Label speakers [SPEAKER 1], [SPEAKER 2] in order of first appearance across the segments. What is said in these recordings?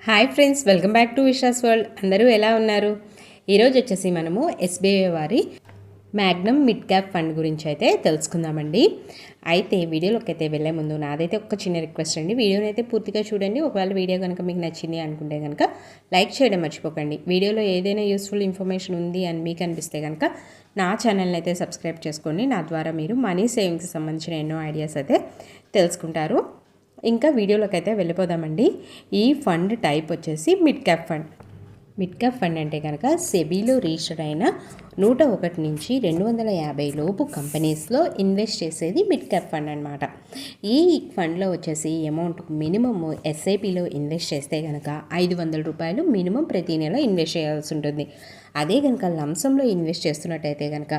[SPEAKER 1] Hi friends, welcome back to Vishwas world. అందరూ ఎలా ఉన్నారు? ఈరోజు వచ్చేసి మనము ఎస్బీఐ వారి మ్యాగ్నమ్ మిడ్ క్యాప్ ఫండ్ గురించి అయితే తెలుసుకుందామండి. అయితే వీడియోలోకి అయితే వెళ్ళే ముందు నాదైతే ఒక చిన్న రిక్వెస్ట్ అండి. వీడియోని అయితే పూర్తిగా చూడండి. ఒకవేళ వీడియో కనుక మీకు నచ్చింది అనుకుంటే కనుక లైక్ చేయడం మర్చిపోకండి. వీడియోలో ఏదైనా యూస్ఫుల్ ఇన్ఫర్మేషన్ ఉంది అని మీకు అనిపిస్తే కనుక నా ఛానల్ని అయితే సబ్స్క్రైబ్ చేసుకోండి. నా ద్వారా మీరు మనీ సేవింగ్స్కి సంబంధించిన ఎన్నో ఐడియాస్ అయితే తెలుసుకుంటారు. ఇంకా వీడియోలోకి అయితే వెళ్ళిపోదామండి. ఈ ఫండ్ టైప్ వచ్చేసి mid cap fund. Mid cap fund అంటే కనుక సెబీలో రిజిస్టర్ అయిన 101 నుంచి 250 లోపు కంపెనీస్లో ఇన్వెస్ట్ చేసేది మిడ్ క్యాప్ ఫండ్ అనమాట. ఈ ఫండ్లో వచ్చేసి అమౌంట్ మినిమమ్ ఎస్ఐపిలో ఇన్వెస్ట్ చేస్తే కనుక 500 రూపాయలు మినిమం ప్రతి నెల ఇన్వెస్ట్ చేయాల్సి ఉంటుంది. అదే కనుక లంసంలో ఇన్వెస్ట్ చేస్తున్నట్టయితే కనుక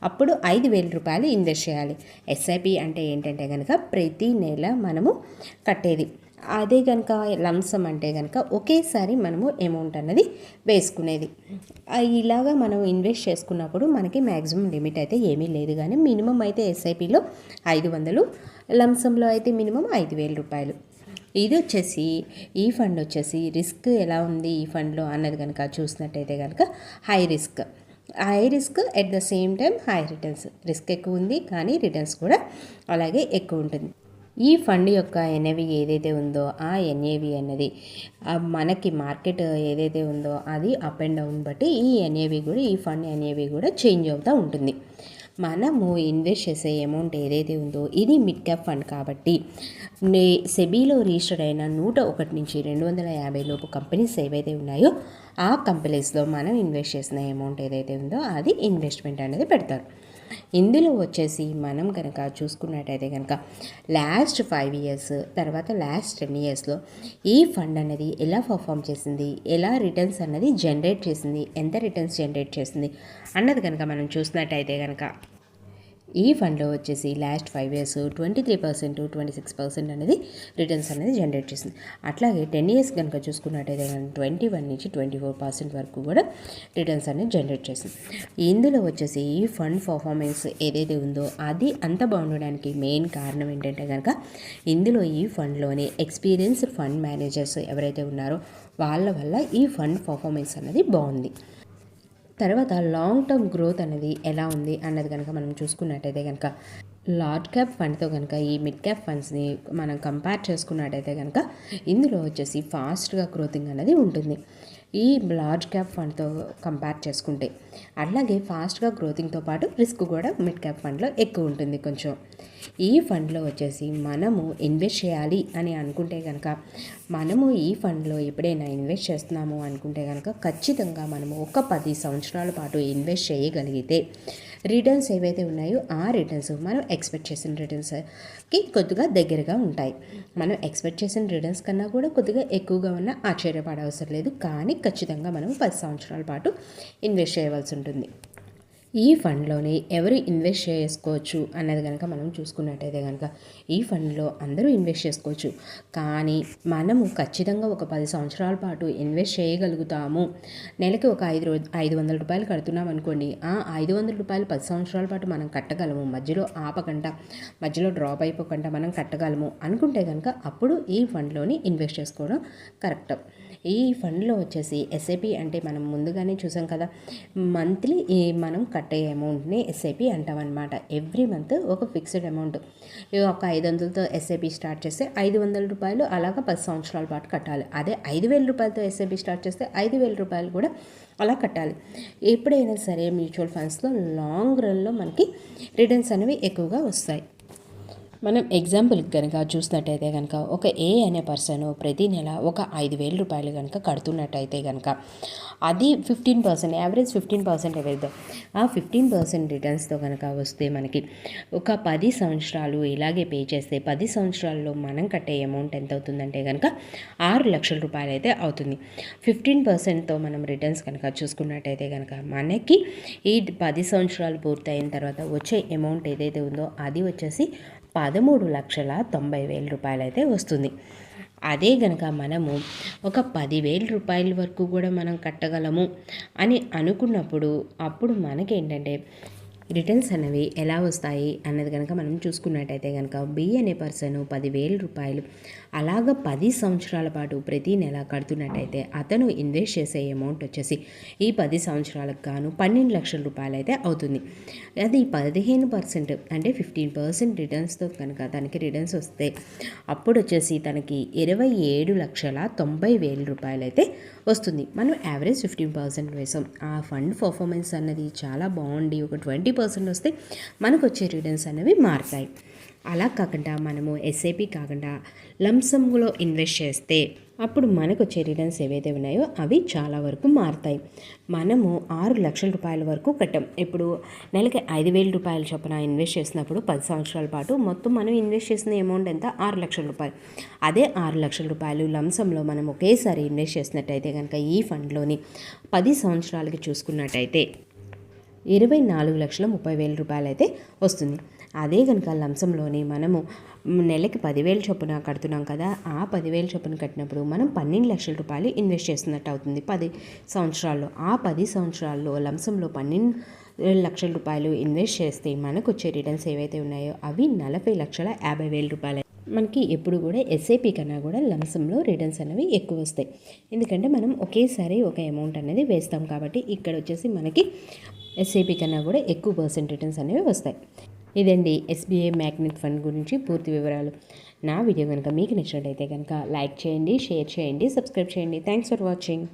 [SPEAKER 1] అప్పుడు 5,000 రూపాయలు ఇన్వెస్ట్ చేయాలి. ఎస్ఐపి అంటే ఏంటంటే కనుక ప్రతి నెల మనము కట్టేది. అదే కనుక లంసమ్ అంటే కనుక ఒకేసారి మనము అమౌంట్ అన్నది వేసుకునేది. ఇలాగా మనం ఇన్వెస్ట్ చేసుకున్నప్పుడు మనకి మ్యాక్సిమం లిమిట్ అయితే ఏమీ లేదు, కానీ మినిమం అయితే ఎస్ఐపిలో 500, లంసంలో అయితే మినిమం 5,000 రూపాయలు. ఇది వచ్చేసి ఈ ఫండ్ వచ్చేసి రిస్క్ ఎలా ఉంది ఈ ఫండ్లో అన్నది కనుక చూసినట్టయితే కనుక high risk at the same time high returns. Risk ఎక్కువ ఉంది కానీ రిటర్న్స్ కూడా అలాగే ఎక్కువ ఉంటుంది. ఈ ఫండ్ యొక్క ఎన్ఏవి ఏదైతే ఉందో ఆ ఎన్ఏవి అన్నది మనకి మార్కెట్ ఏదైతే ఉందో అది అప్ అండ్ డౌన్ బట్టి ఈ ఫండ్ ఎన్ఏవి కూడా చేంజ్ అవుతూ ఉంటుంది. మనము ఇన్వెస్ట్ చేసే అమౌంట్ ఏదైతే ఉందో ఇది మిడ్ క్యాప్ ఫండ్ కాబట్టి సెబీలో రిజిస్టర్ అయిన 101 నుంచి 250 లోపు కంపెనీస్ ఏవైతే ఉన్నాయో ఆ కంపెనీస్లో మనం ఇన్వెస్ట్ చేసిన అమౌంట్ ఏదైతే ఉందో అది ఇన్వెస్ట్మెంట్ అనేది పెడతారు. ఇందులో వచ్చేసి మనం కనుక చూసుకున్నట్టయితే కనుక లాస్ట్ 5 ఇయర్స్ తర్వాత లాస్ట్ 10 ఇయర్స్లో ఈ ఫండ్ అనేది ఎలా పర్ఫామ్ చేసింది, ఎలా రిటర్న్స్ అన్నది జనరేట్ చేసింది, ఎంత రిటర్న్స్ జనరేట్ చేసింది అన్నది కనుక మనం చూసినట్టయితే కనుక ఈ ఫండ్లో వచ్చేసి లాస్ట్ 5 ఇయర్స్ 23%, 26% అనేది రిటర్న్స్ అనేది జనరేట్ చేసింది. అట్లాగే 10 ఇయర్స్ కనుక చూసుకున్నట్టయితే 21 నుంచి 24% వరకు కూడా రిటర్న్స్ అనేది జనరేట్ చేసింది. ఇందులో వచ్చేసి ఈ ఫండ్ పర్ఫార్మెన్స్ ఏదైతే ఉందో అది అంత బాగుండడానికి మెయిన్ కారణం ఏంటంటే కనుక ఇందులో ఈ ఫండ్లోని ఎక్స్పీరియన్స్డ్ ఫండ్ మేనేజర్స్ ఎవరైతే ఉన్నారో వాళ్ళ వల్ల ఈ ఫండ్ పర్ఫార్మెన్స్ అనేది బాగుంది. తర్వాత లాంగ్ టర్మ్ గ్రోత్ అనేది ఎలా ఉంది అన్నది కనుక మనం చూసుకున్నట్టయితే కనుక లార్జ్ క్యాప్ ఫండ్తో కనుక ఈ మిడ్ క్యాప్ ఫండ్స్ని మనం కంపేర్ చేసుకున్నట్టయితే కనుక ఇందులో వచ్చేసి ఫాస్ట్గా గ్రోతింగ్ అనేది ఉంటుంది ఈ లార్జ్ క్యాప్ ఫండ్తో కంపేర్ చేసుకుంటే. అలాగే ఫాస్ట్గా గ్రోతింగ్తో పాటు రిస్క్ కూడా మిడ్ క్యాప్ ఫండ్లో ఎక్కువ ఉంటుంది కొంచెం. ఈ ఫండ్లో వచ్చేసి మనము ఇన్వెస్ట్ చేయాలి అని అనుకుంటే కనుక మనము ఈ ఫండ్లో ఎప్పుడైనా ఇన్వెస్ట్ చేస్తున్నాము అనుకుంటే కనుక ఖచ్చితంగా మనము ఒక 10 సంవత్సరాల పాటు ఇన్వెస్ట్ చేయగలిగితే రిటర్న్స్ ఏవైతే ఉన్నాయో ఆ రిటర్న్స్ మనం ఎక్స్పెక్ట్ చేసిన రిటర్న్స్కి కొద్దిగా దగ్గరగా ఉంటాయి. మనం ఎక్స్పెక్ట్ చేసిన రిటర్న్స్ కన్నా కూడా కొద్దిగా ఎక్కువగా ఉన్న ఆశ్చర్యపడవసరం లేదు, కానీ ఖచ్చితంగా మనం 10 సంవత్సరాల పాటు ఇన్వెస్ట్ చేయవలసి ఉంటుంది. ఈ ఫండ్లోని ఎవరు ఇన్వెస్ట్ చేసుకోవచ్చు అన్నది కనుక మనం చూసుకున్నట్టయితే కనుక ఈ ఫండ్లో అందరూ ఇన్వెస్ట్ చేసుకోవచ్చు, కానీ మనము ఖచ్చితంగా ఒక 10 సంవత్సరాల పాటు ఇన్వెస్ట్ చేయగలుగుతాము. నెలకి ఒక 500 రూపాయలు కడుతున్నాం అనుకోండి, ఆ 500 రూపాయలు 10 సంవత్సరాల పాటు మనం కట్టగలము, మధ్యలో ఆపకుండా మధ్యలో డ్రాప్ అయిపోకుండా మనం కట్టగలము అనుకుంటే కనుక అప్పుడు ఈ ఫండ్లోని ఇన్వెస్ట్ చేసుకోవడం కరెక్ట్. ఈ ఫండ్లో వచ్చేసి ఎస్ఐపి అంటే మనం ముందుగానే చూసాం కదా, మంత్లీ మనం కట్టే అమౌంట్ని ఎస్ఐపి అంటామన్నమాట. ఎవ్రీ మంత్ ఒక ఫిక్స్డ్ అమౌంట్, ఒక 500తో ఎస్ఐపి స్టార్ట్ చేస్తే 500 రూపాయలు అలాగా 10 సంవత్సరాల పాటు కట్టాలి. అదే 5,000 రూపాయలతో ఎస్ఐపి స్టార్ట్ చేస్తే 5,000 రూపాయలు కూడా అలా కట్టాలి. ఎప్పుడైనా సరే మ్యూచువల్ ఫండ్స్లో లాంగ్ రన్లో మనకి రిటర్న్స్ అనేవి ఎక్కువగా వస్తాయి. మనం ఎగ్జాంపుల్ కనుక చూసినట్టయితే కనుక ఒక ఏ అనే పర్సన్ ప్రతి నెల ఒక 5,000 రూపాయలు కనుక కడుతున్నట్టయితే కనుక అది 15%, యావరేజ్ 15% వేద్దాం. ఆ 15% రిటర్న్స్తో కనుక వస్తే మనకి ఒక 10 సంవత్సరాలు ఇలాగే పే చేస్తే 10 సంవత్సరాల్లో మనం కట్టే అమౌంట్ ఎంత అవుతుందంటే కనుక 6 లక్షల రూపాయలు అయితే అవుతుంది. 15%తో మనం రిటర్న్స్ కనుక చూసుకున్నట్టయితే కనుక మనకి ఈ 10 సంవత్సరాలు పూర్తయిన తర్వాత వచ్చే అమౌంట్ ఏదైతే ఉందో అది వచ్చేసి 13,90,000 రూపాయలు అయితే వస్తుంది. అదే గనక మనము ఒక 10,000 రూపాయల వరకు కూడా మనం కట్టగలము అని అనుకున్నప్పుడు అప్పుడు మనకేంటంటే రిటర్న్స్ అనేవి ఎలా వస్తాయి అన్నది కనుక మనం చూసుకున్నట్టయితే కనుక బి అనే పర్సన్ 10,000 రూపాయలు అలాగ 10 సంవత్సరాల పాటు ప్రతి నెల కడుతున్నట్టయితే అతను ఇన్వెస్ట్ చేసే అమౌంట్ వచ్చేసి ఈ 10 సంవత్సరాలకు గాను 12 లక్షల రూపాయలు అయితే అవుతుంది. అది 15% అంటే 15% రిటర్న్స్తో కనుక తనకి రిటర్న్స్ వస్తే అప్పుడు వచ్చేసి తనకి 27,90,000 రూపాయలు అయితే వస్తుంది. మనం యావరేజ్ 15% వేసాం. ఆ ఫండ్ పర్ఫార్మెన్స్ అన్నది చాలా బాగుండి ఒక 20% వస్తే మనకు వచ్చే రిటర్న్స్ అనేవి మారుతాయి. అలా కాకుండా మనము ఎస్ఐపి కాకుండా లంసమ్లో ఇన్వెస్ట్ చేస్తే అప్పుడు మనకు వచ్చే రిటర్న్స్ ఏవైతే ఉన్నాయో అవి చాలా వరకు మారుతాయి. మనము 6 లక్షల రూపాయల వరకు కట్టాం. ఇప్పుడు నెలకి 5,000 రూపాయల చొప్పున ఇన్వెస్ట్ చేసినప్పుడు 10 సంవత్సరాల పాటు మొత్తం మనం ఇన్వెస్ట్ చేసిన అమౌంట్ ఎంత 6 లక్షల రూపాయలు. అదే 6 లక్షల రూపాయలు లంసంలో మనం ఒకేసారి ఇన్వెస్ట్ చేసినట్టయితే కనుక ఈ ఫండ్లోని 10 సంవత్సరాలకి చూసుకున్నట్టయితే 24,30,000 రూపాయలు అయితే వస్తుంది. అదే కనుక లంసంలోని మనము నెలకి 10,000 చొప్పున కడుతున్నాం కదా, ఆ 10,000 చొప్పున కట్టినప్పుడు మనం 12 లక్షల రూపాయలు ఇన్వెస్ట్ చేస్తున్నట్టు అవుతుంది 10 సంవత్సరాల్లో. ఆ 10 సంవత్సరాల్లో లంసంలో 12 లక్షల రూపాయలు ఇన్వెస్ట్ చేస్తే మనకు వచ్చే రిటర్న్స్ ఏవైతే ఉన్నాయో అవి 40,50,000 రూపాయలు. మనకి ఎప్పుడు కూడా ఎస్ఐపి కన్నా కూడా లంసంలో రిటర్న్స్ అనేవి ఎక్కువ వస్తాయి. ఎందుకంటే మనం ఒకేసారి ఒక అమౌంట్ అనేది వేస్తాం కాబట్టి ఇక్కడ వచ్చేసి మనకి ఎస్ఐపి కన్నా కూడా ఎక్కువ పర్సెంట్ రిటర్న్స్ అనేవి వస్తాయి. ఇదండి ఎస్బీఐ మ్యాగ్నెట్ ఫండ్ గురించి పూర్తి వివరాలు. నా వీడియో కనుక మీకు నచ్చినట్టయితే కనుక లైక్ చేయండి, షేర్ చేయండి, సబ్స్క్రైబ్ చేయండి. Thanks for watching.